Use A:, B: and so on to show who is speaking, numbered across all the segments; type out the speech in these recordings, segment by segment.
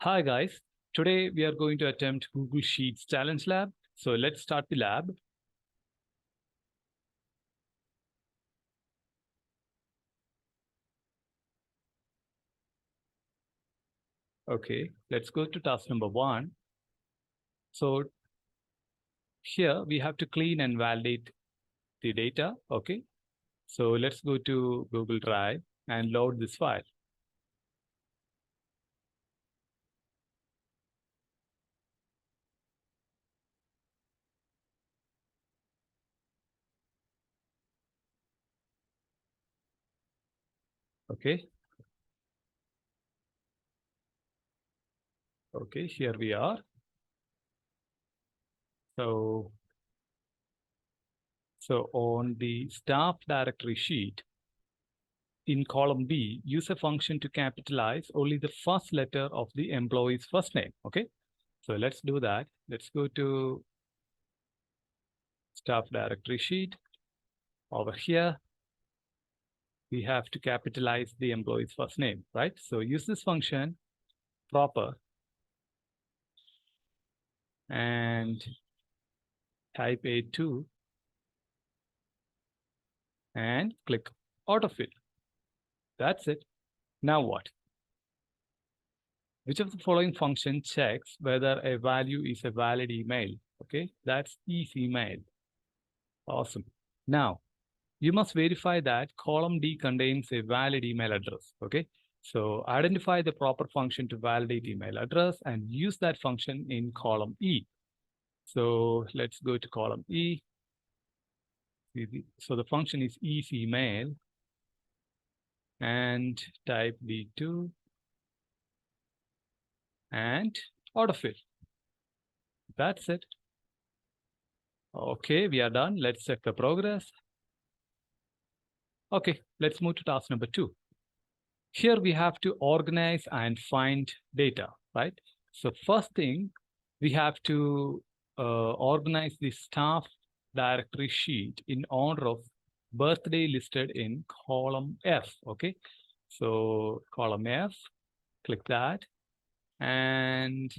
A: Hi guys, today we are going to attempt Google Sheets Challenge Lab. So let's start the lab. Okay, let's go to task number 1. So here we have to clean and validate the data. Okay, so let's go to Google Drive and load this file. Okay, okay, here we are. So on the staff directory sheet, in column B, use a function to capitalize only the first letter of the employee's first name. Okay, so let's do that. Let's go to staff directory sheet. Over here, we have to capitalize the employee's first name, right? So use this function proper and type A2 and click autofill. That's it. Now what? Which of the following function checks whether a value is a valid email? Okay, that's easy email. Awesome. Now, you must verify that column D contains a valid email address. Okay, so identify the proper function to validate email address and use that function in column E. So let's go to column E. So the function is isEmail and type D2 and autofill. That's it. Okay, we are done. Let's check the progress. Okay, let's move to task number 2. Here we have to organize and find data, right? So first thing, we have to organize the staff directory sheet in order of birthday listed in column F, okay? So column F, click that, and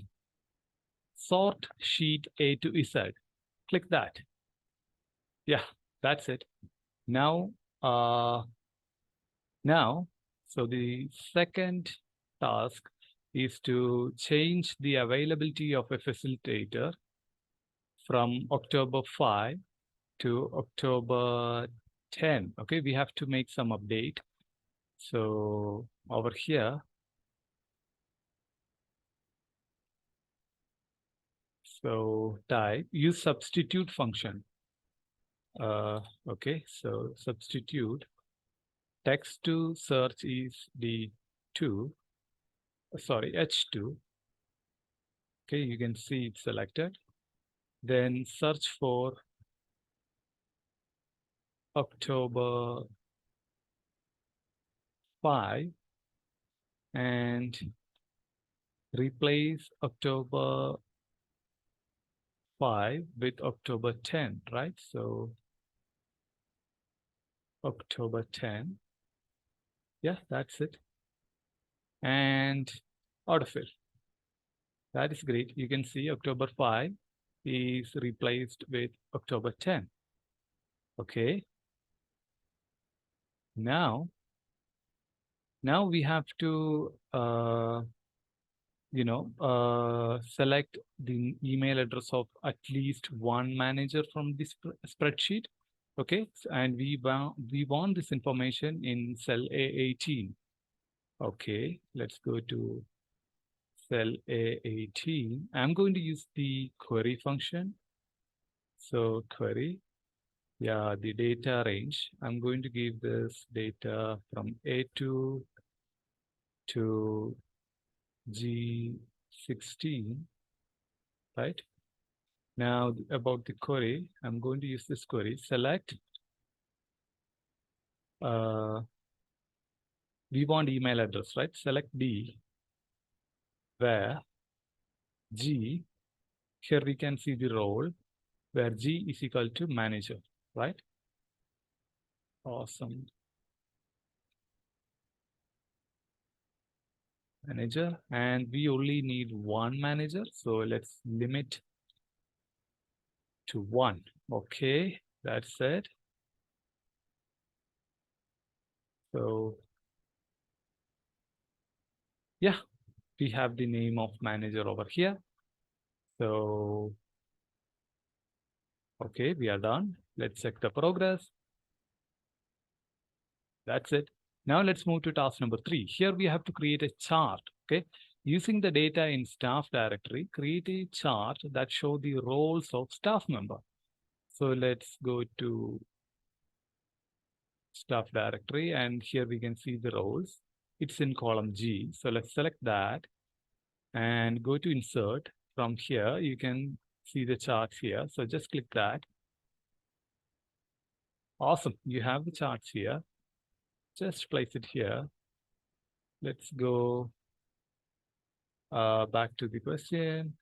A: sort sheet A to Z, click that. Yeah, that's it. Now, so the second task is to change the availability of a facilitator from October 5 to October 10. Okay, we have to make some update. So over here, so type use substitute function. Okay, so substitute text to search is D2, sorry, H2. Okay, you can see it's selected. Then search for October 5 and replace October 5 with October 10, right? So October 10. Yeah, that's it. And autofill. That is great. You can see October 5 is replaced with October 10. Okay. Now we have to select the email address of at least one manager from this spreadsheet. Okay, and we want this information in cell A18. Okay, let's go to cell A18. I'm going to use the query function. So query, yeah, the data range. I'm going to give this data from A2 to G16, right? Now about the query, I'm going to use this query. Select, we want email address, right? Select D, where G, here we can see the role, where G is equal to manager, right? Awesome. manager, and we only need one manager. So let's limit to one. Okay, that's it. So yeah, we have the name of manager over here. So, okay, we are done. Let's check the progress. That's it. Now let's move to task number 3. Here we have to create a chart, okay? Using the data in staff directory, create a chart that show the roles of staff member. So let's go to staff directory, and here we can see the roles. It's in column G. So let's select that and go to insert. From here, you can see the charts here. So just click that. Awesome. You have the charts here. Just place it here. Let's go back to the question.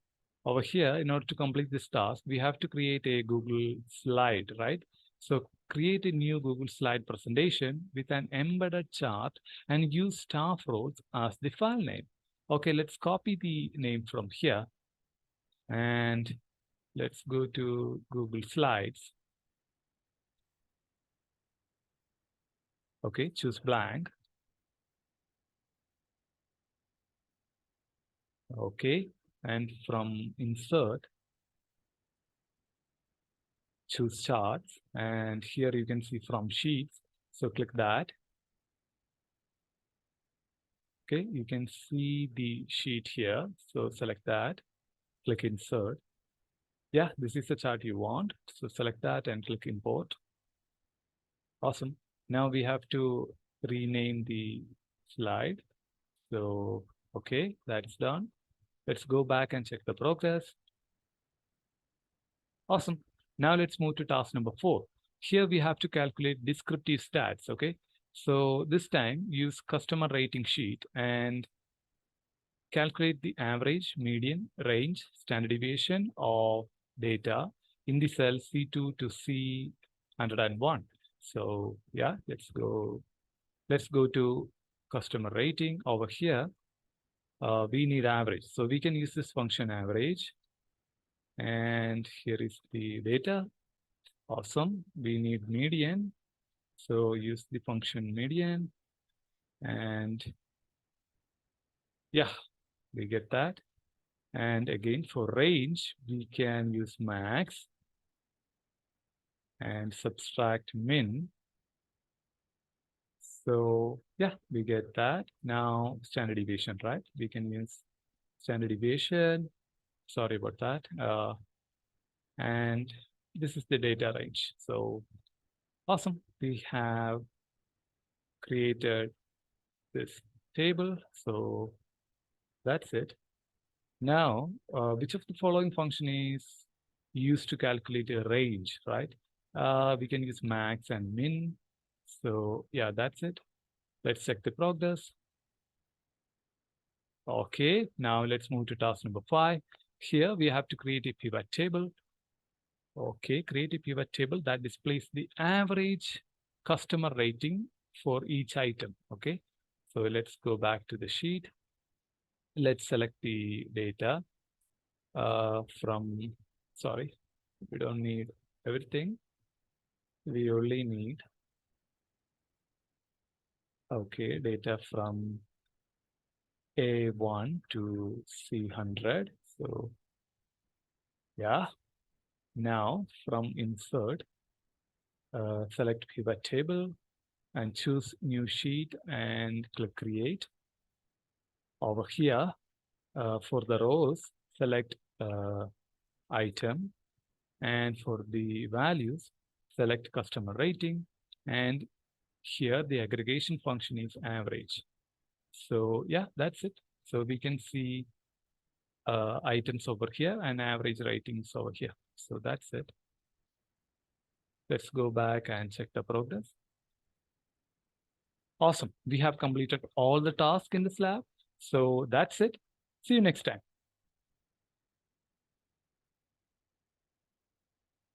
A: Over here, in order to complete this task, we have to create a Google slide, right? So create a new Google slide presentation with an embedded chart and use staff roles as the file name. Okay, let's copy the name from here and let's go to Google Slides. Okay, choose blank. Okay, and from insert, choose charts, and here you can see from sheets. So click that. Okay, you can see the sheet here. So select that, click insert. Yeah, this is the chart you want. So select that and click import. Awesome. Now we have to rename the slide. So, okay, that's done. Let's go back and check the progress. Awesome. Now let's move to task number 4. Here we have to calculate descriptive stats, okay? So this time use customer rating sheet and calculate the average, median, range, standard deviation of data in the cell C2 to C101. So yeah, let's go to customer rating. Over here, we need average. So we can use this function average. And here is the data. Awesome. We need median. So use the function median. And yeah, we get that. And again, for range, we can use max and subtract min. So yeah, we get that. Now standard deviation, right? We can use standard deviation. Sorry about that. And this is the data range. So awesome. We have created this table. So that's it. Now, which of the following function is used to calculate a range, right? We can use max and min. So yeah, that's it. Let's check the progress. Okay, now let's move to task number 5. Here we have to create a pivot table. Okay, create a pivot table that displays the average customer rating for each item. Okay, so let's go back to the sheet. Let's select the data sorry, we don't need everything. We only need, okay, data from A1 to C100. So yeah, now from insert, select pivot table and choose new sheet and click create. Over here, for the rows, select item, and for the values, select customer rating, and here the aggregation function is average. So yeah, that's it. So we can see items over here and average ratings over here. So that's it. Let's go back and check the progress. Awesome. We have completed all the tasks in this lab. So that's it. See you next time.